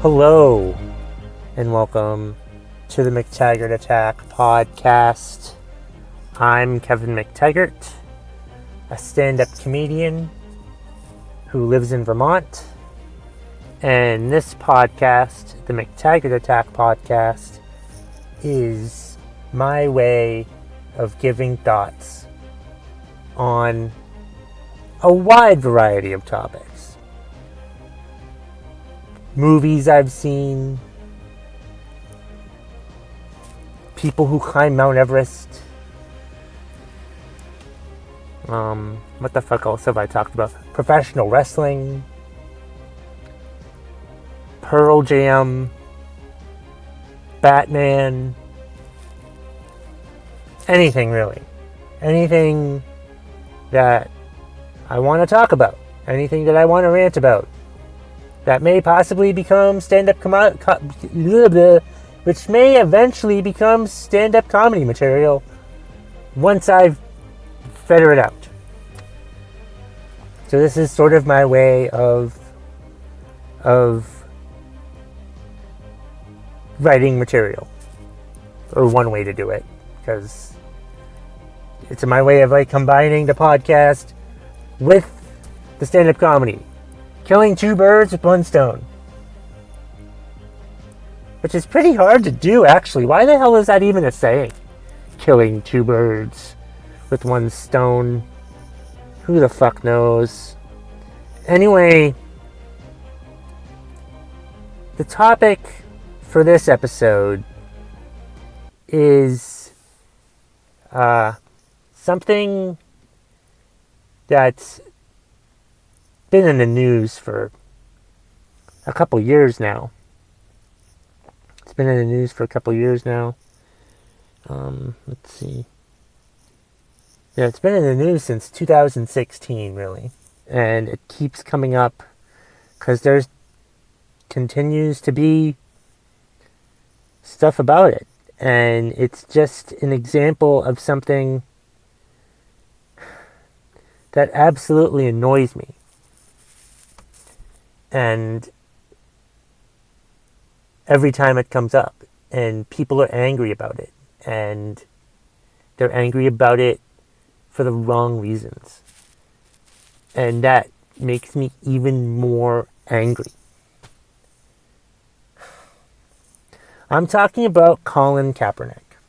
Hello, and welcome to the McTaggart Attack podcast. I'm Kevin McTaggart, a stand-up comedian who lives in Vermont. And this podcast, the McTaggart Attack podcast, is my way of giving thoughts on a wide variety of topics. Movies I've seen, people who climb Mount Everest. What the fuck else have I talked about? Professional wrestling, Pearl Jam, Batman, anything really. Anything that I want to talk about. Anything that I want to rant about. That may possibly become which may eventually become stand-up comedy material once I've figured it out. So this is sort of my way of writing material, or one way to do it, because it's my way of combining the podcast with the stand-up comedy. Killing two birds with one stone. Which is pretty hard to do, actually. Why the hell is that even a saying? Killing two birds with one stone. Who the fuck knows? Anyway, the topic for this episode is something that's been in the news for a couple years now. It's been in the news for a couple years now. Let's see. Yeah, it's been in the news since 2016, really. And it keeps coming up because there's continues to be stuff about it. And it's just an example of something that absolutely annoys me. And every time it comes up, and people are angry about it, and they're angry about it for the wrong reasons. And that makes me even more angry. I'm talking about Cålin Kaepernick.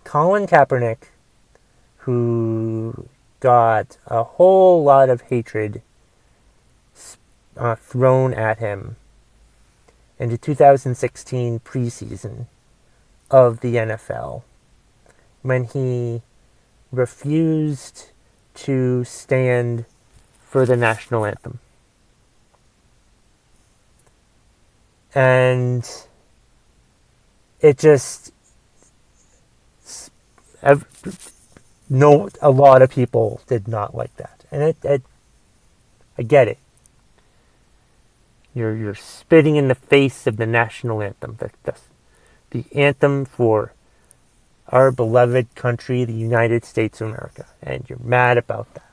Cålin Kaepernick, who got a whole lot of hatred thrown at him in the 2016 preseason of the NFL when he refused to stand for the national anthem. And it just a lot of people did not like that. And I get it. You're spitting in the face of the national anthem, the anthem for our beloved country, the United States of America, and you're mad about that.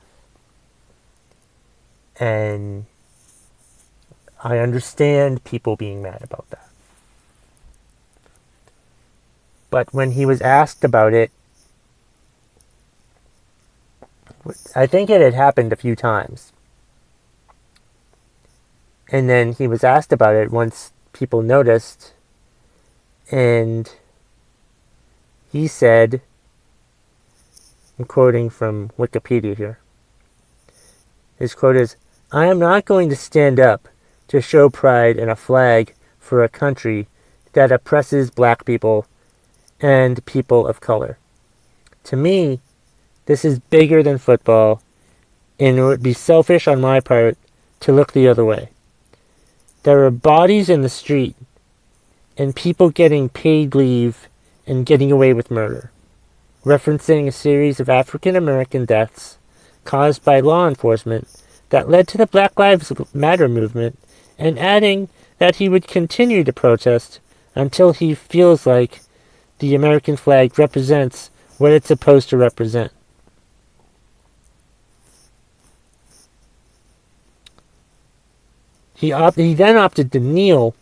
And I understand people being mad about that. But when he was asked about it, I think it had happened a few times. And then he was asked about it once people noticed, and he said, I'm quoting from Wikipedia here. His quote is, "I am not going to stand up to show pride in a flag for a country that oppresses black people and people of color. To me, this is bigger than football, and it would be selfish on my part to look the other way. There are bodies in the street and people getting paid leave and getting away with murder," referencing a series of African American deaths caused by law enforcement that led to the Black Lives Matter movement, and adding that he would continue to protest until he feels like the American flag represents what it's supposed to represent. He then opted to kneel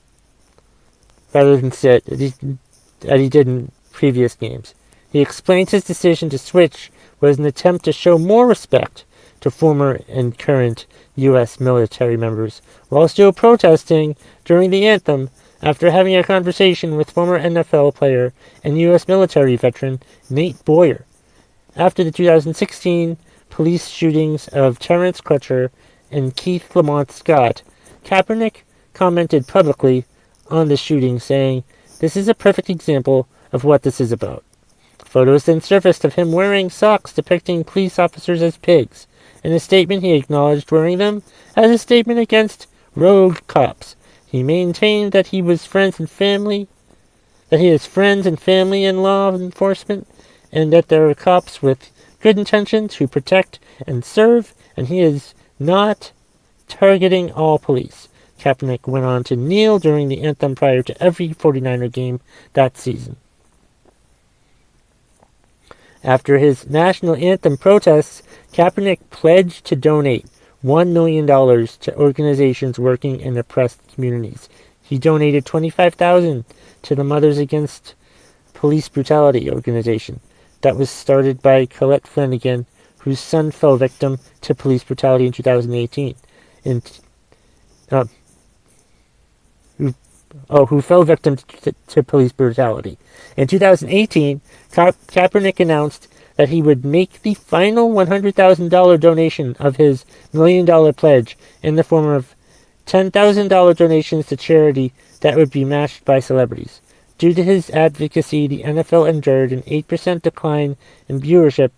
rather than sit as he did in previous games. He explains his decision to switch was an attempt to show more respect to former and current U.S. military members, while still protesting during the anthem after having a conversation with former NFL player and U.S. military veteran Nate Boyer. After the 2016 police shootings of Terrence Crutcher and Keith Lamont Scott, Kaepernick commented publicly on the shooting, saying, "This is a perfect example of what this is about." Photos then surfaced of him wearing socks depicting police officers as pigs. In a statement, he acknowledged wearing them as a statement against rogue cops. He maintained that he has friends and family in law enforcement, and that there are cops with good intentions who protect and serve, and he is not targeting all police. Kaepernick went on to kneel during the anthem prior to every 49er game that season. After his national anthem protests, Kaepernick pledged to donate $1 million to organizations working in oppressed communities. He donated $25,000 to the Mothers Against Police Brutality organization that was started by Colette Flanagan, whose son fell victim to police brutality in 2018. Who fell victim to police brutality. In 2018, Kaepernick announced that he would make the final $100,000 donation of his $1 million pledge in the form of $10,000 donations to charity that would be matched by celebrities. Due to his advocacy, the NFL endured an 8% decline in viewership.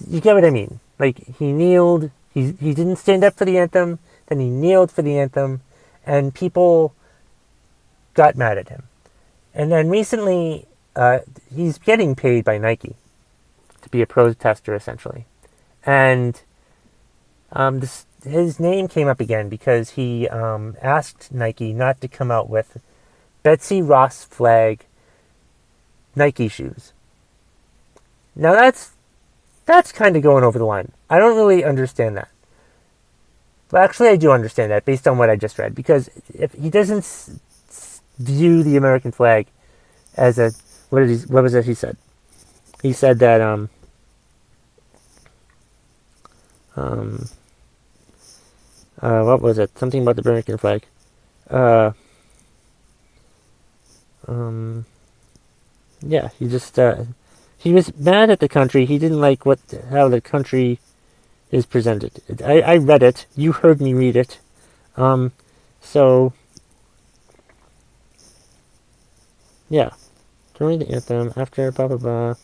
You get what I mean. Like, he kneeled, he didn't stand up for the anthem, then he kneeled for the anthem, and people got mad at him. And then recently, he's getting paid by Nike to be a protester, essentially. And his name came up again because he asked Nike not to come out with Betsy Ross flag Nike shoes. Now that's kind of going over the line. I don't really understand that. Well, actually, I do understand that based on what I just read, because if he doesn't view the American flag as a what was it he said? He said that what was it? Something about the American flag. Yeah, he just he was mad at the country. He didn't like how the country is presented. I read it. You heard me read it. So yeah, during the anthem, after blah blah blah.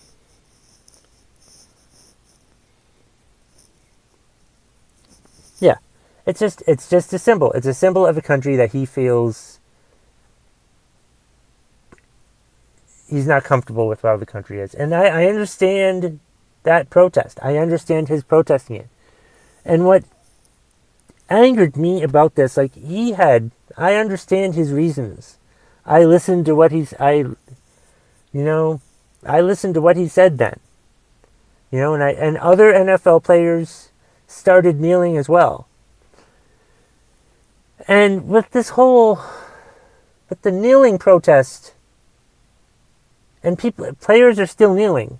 Yeah, it's just a symbol. It's a symbol of a country that he feels he's not comfortable with how the country is. And I understand that protest. I understand his protesting it. And what angered me about this, I understand his reasons. I listened to what I listened to what he said then. And other NFL players started kneeling as well. And with the kneeling protest, and players are still kneeling.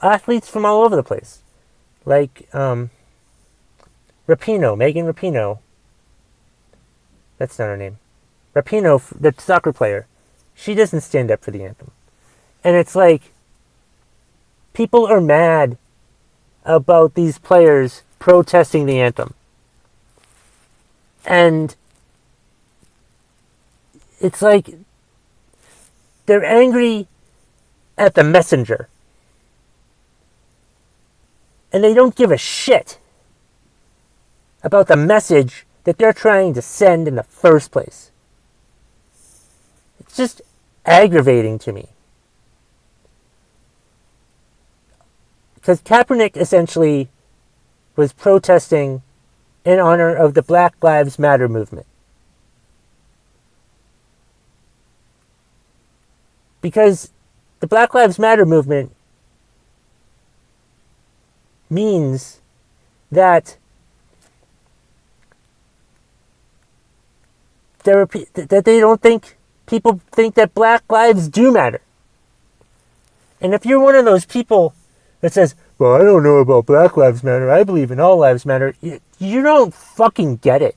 Athletes from all over the place. Like, Megan Rapinoe. That's not her name. Rapinoe, the soccer player. She doesn't stand up for the anthem. And it's like, people are mad about these players protesting the anthem. And it's like, they're angry at the messenger. And they don't give a shit about the message that they're trying to send in the first place. It's just aggravating to me. Because Kaepernick essentially was protesting in honor of the Black Lives Matter movement. Because the Black Lives Matter movement means that that they don't think people think that black lives do matter. And if you're one of those people that says, well, I don't know about Black Lives Matter, I believe in all lives matter, you don't fucking get it.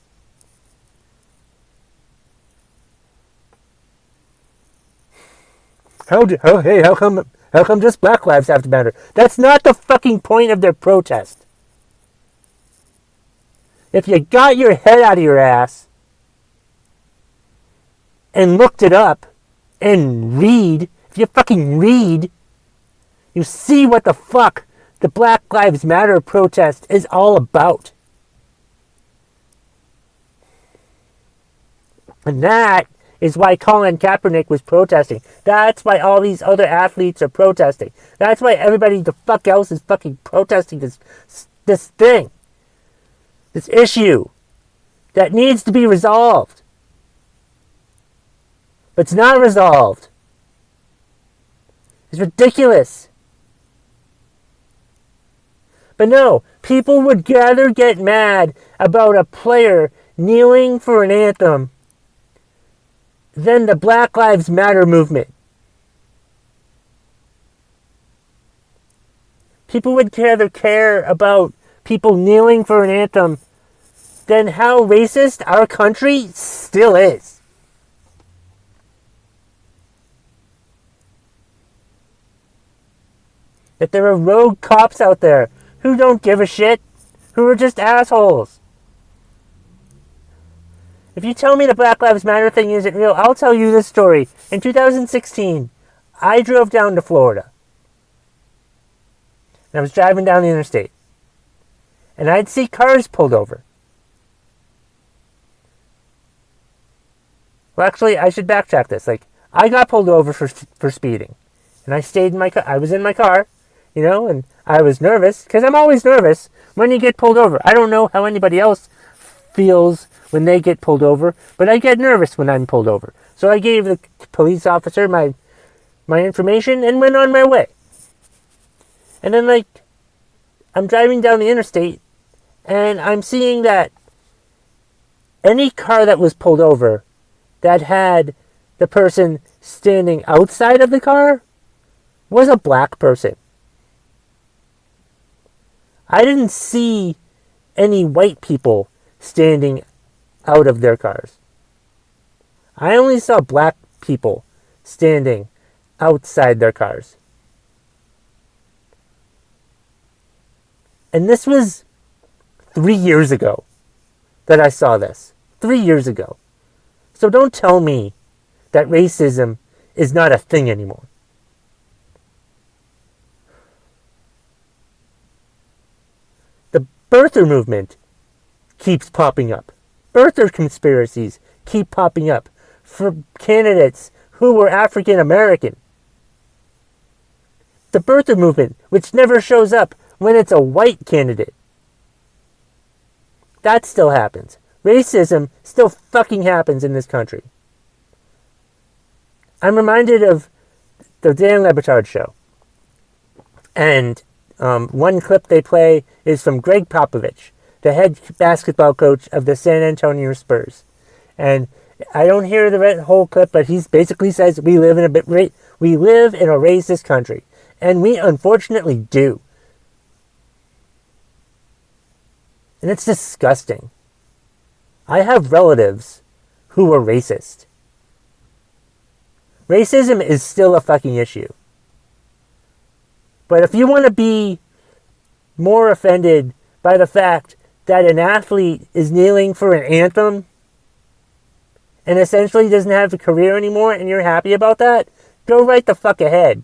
How come just black lives have to matter? That's not the fucking point of their protest. If you got your head out of your ass and looked it up and read, if you fucking read, you see what the fuck the Black Lives Matter protest is all about. And that is why Cålin Kaepernick was protesting. That's why all these other athletes are protesting. That's why everybody the fuck else is fucking protesting this thing. This issue that needs to be resolved. But it's not resolved. It's ridiculous. But no, people would rather get mad about a player kneeling for an anthem than the Black Lives Matter movement. People would rather care about people kneeling for an anthem than how racist our country still is. That there are rogue cops out there who don't give a shit, who are just assholes. If you tell me the Black Lives Matter thing isn't real, I'll tell you this story. In 2016, I drove down to Florida. And I was driving down the interstate. And I'd see cars pulled over. Well, actually, I should backtrack this. I got pulled over for speeding. And I stayed in my car. I was in my car, and I was nervous. Because I'm always nervous when you get pulled over. I don't know how anybody else feels when they get pulled over, but I get nervous when I'm pulled over. So I gave the police officer my information and went on my way. And then, I'm driving down the interstate, and I'm seeing that any car that was pulled over that had the person standing outside of the car was a black person. I didn't see any white people standing out of their cars. I only saw black people standing outside their cars. And this was 3 years ago that I saw this. 3 years ago. So don't tell me that racism is not a thing anymore. The birther movement keeps popping up. Birther conspiracies keep popping up for candidates who were African American. The birther movement, which never shows up when it's a white candidate. That still happens. Racism still fucking happens in this country. I'm reminded of the Dan Le Batard show. And one clip they play is from Greg Popovich, the head basketball coach of the San Antonio Spurs. And I don't hear the whole clip, but he basically says we live in a racist country. And we unfortunately do. And it's disgusting. I have relatives who are racist. Racism is still a fucking issue. But if you want to be more offended by the fact that an athlete is kneeling for an anthem and essentially doesn't have a career anymore and you're happy about that, go right the fuck ahead.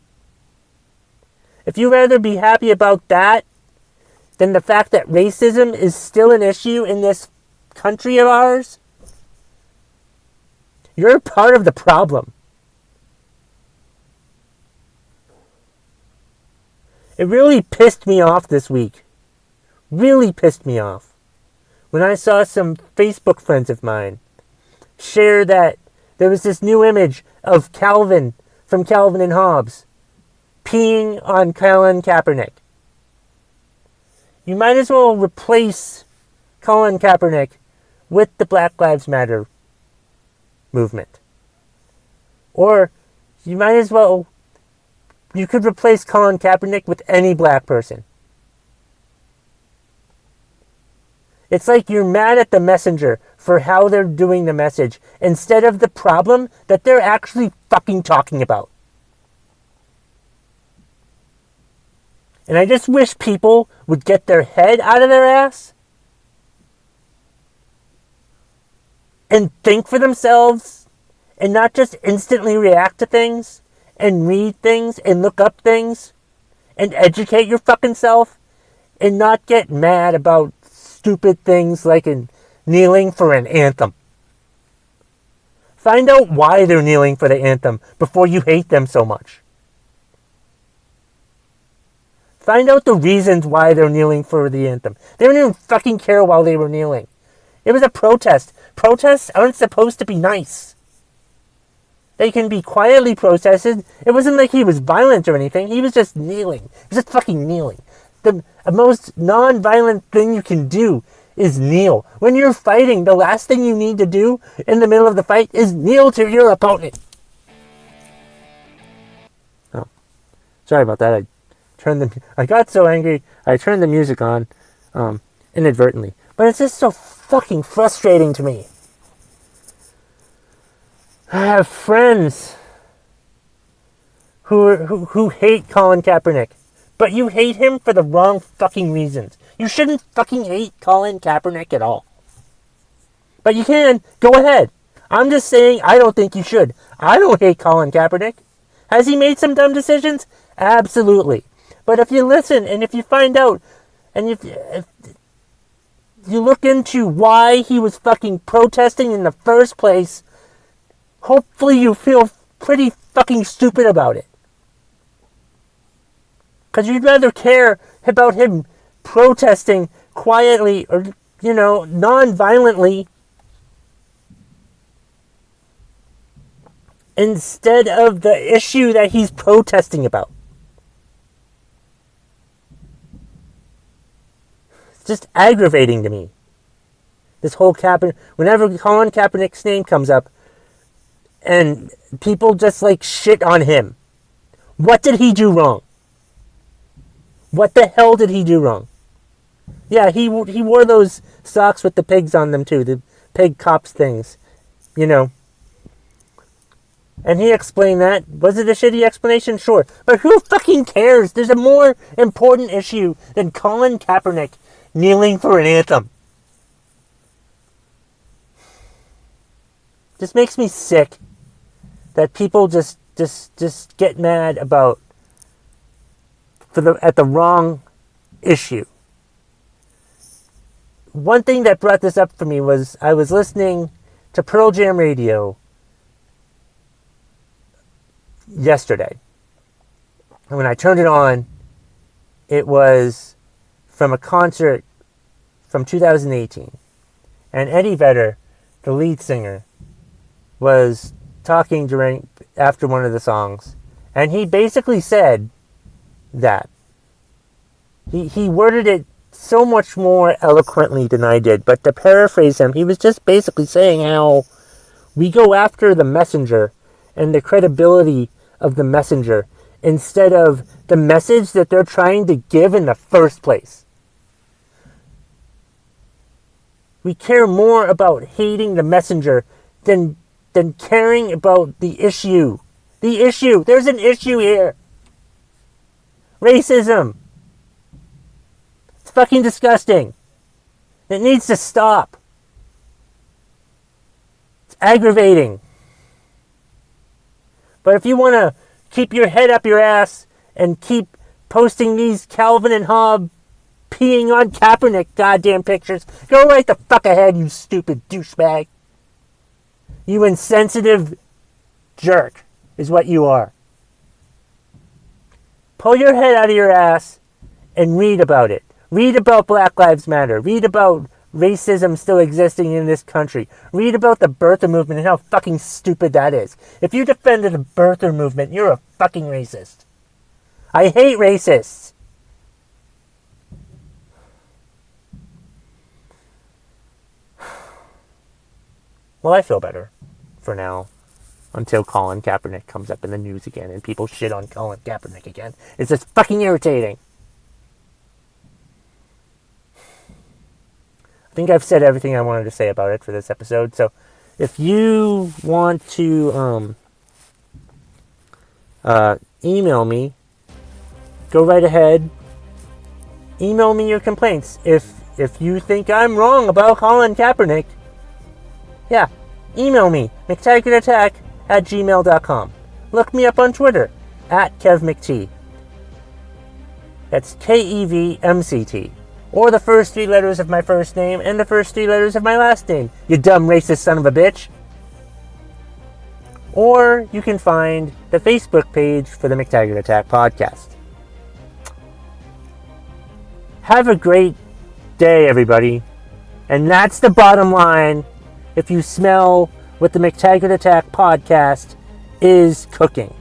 If you'd rather be happy about that than the fact that racism is still an issue in this country of ours, you're part of the problem. It really pissed me off this week. Really pissed me off. When I saw some Facebook friends of mine share that there was this new image of Calvin from Calvin and Hobbes peeing on Cålin Kaepernick. You might as well replace Cålin Kaepernick with the Black Lives Matter movement. Or you might as well, you could replace Cålin Kaepernick with any black person. It's like you're mad at the messenger for how they're doing the message instead of the problem that they're actually fucking talking about. And I just wish people would get their head out of their ass and think for themselves and not just instantly react to things and read things and look up things and educate your fucking self and not get mad about stupid things like kneeling for an anthem. Find out why they're kneeling for the anthem before you hate them so much. Find out the reasons why they're kneeling for the anthem. They didn't even fucking care while they were kneeling. It was a protest. Protests aren't supposed to be nice. They can be quietly protested. It wasn't like he was violent or anything. He was just kneeling. He was just fucking kneeling. The most non-violent thing you can do is kneel. When you're fighting, the last thing you need to do in the middle of the fight is kneel to your opponent. Oh, sorry about that. I got so angry, I turned the music on inadvertently. But it's just so fucking frustrating to me. I have friends who hate Cålin Kaepernick. But you hate him for the wrong fucking reasons. You shouldn't fucking hate Cålin Kaepernick at all. But you can. Go ahead. I'm just saying I don't think you should. I don't hate Cålin Kaepernick. Has he made some dumb decisions? Absolutely. But if you listen and if you find out and if you look into why he was fucking protesting in the first place, hopefully you feel pretty fucking stupid about it. Because you'd rather care about him protesting quietly or, non-violently instead of the issue that he's protesting about. It's just aggravating to me. This whole Kaepernick, whenever Cålin Kaepernick's name comes up and people just shit on him. What did he do wrong? What the hell did he do wrong? Yeah, he wore those socks with the pigs on them too, the pig cops things, And he explained that. Was it a shitty explanation? Sure. But who fucking cares? There's a more important issue than Cålin Kaepernick kneeling for an anthem. Just makes me sick that people just get mad about at the wrong issue. One thing that brought this up for me was I was listening to Pearl Jam radio yesterday. And when I turned it on, it was from a concert from 2018. And Eddie Vedder, the lead singer, was talking after one of the songs. And he basically said that. He worded it so much more eloquently than I did, but to paraphrase him, he was just basically saying how we go after the messenger and the credibility of the messenger instead of the message that they're trying to give in the first place. We care more about hating the messenger than caring about the issue. The issue. There's an issue here. Racism. It's fucking disgusting. It needs to stop. It's aggravating. But if you want to keep your head up your ass and keep posting these Calvin and Hobbes peeing on Kaepernick goddamn pictures, go right the fuck ahead, you stupid douchebag. You insensitive jerk is what you are. Pull your head out of your ass and read about it. Read about Black Lives Matter. Read about racism still existing in this country. Read about the birther movement and how fucking stupid that is. If you defended the birther movement, you're a fucking racist. I hate racists. Well, I feel better for now until Cålin Kaepernick comes up in the news again and people shit on Cålin Kaepernick again. It's just fucking irritating. I think I've said everything I wanted to say about it for this episode. So if you want to email me, go right ahead. Email me your complaints. If you think I'm wrong about Cålin Kaepernick, yeah, email me, McTaggartAttack@gmail.com. Look me up on Twitter, @KevMcT. That's KEVMCT. Or the first 3 letters of my first name and the first 3 letters of my last name, you dumb racist son of a bitch. Or you can find the Facebook page for the McTaggart Attack podcast. Have a great day, everybody. And that's the bottom line. If you smell what the McTaggart Attack podcast is cooking.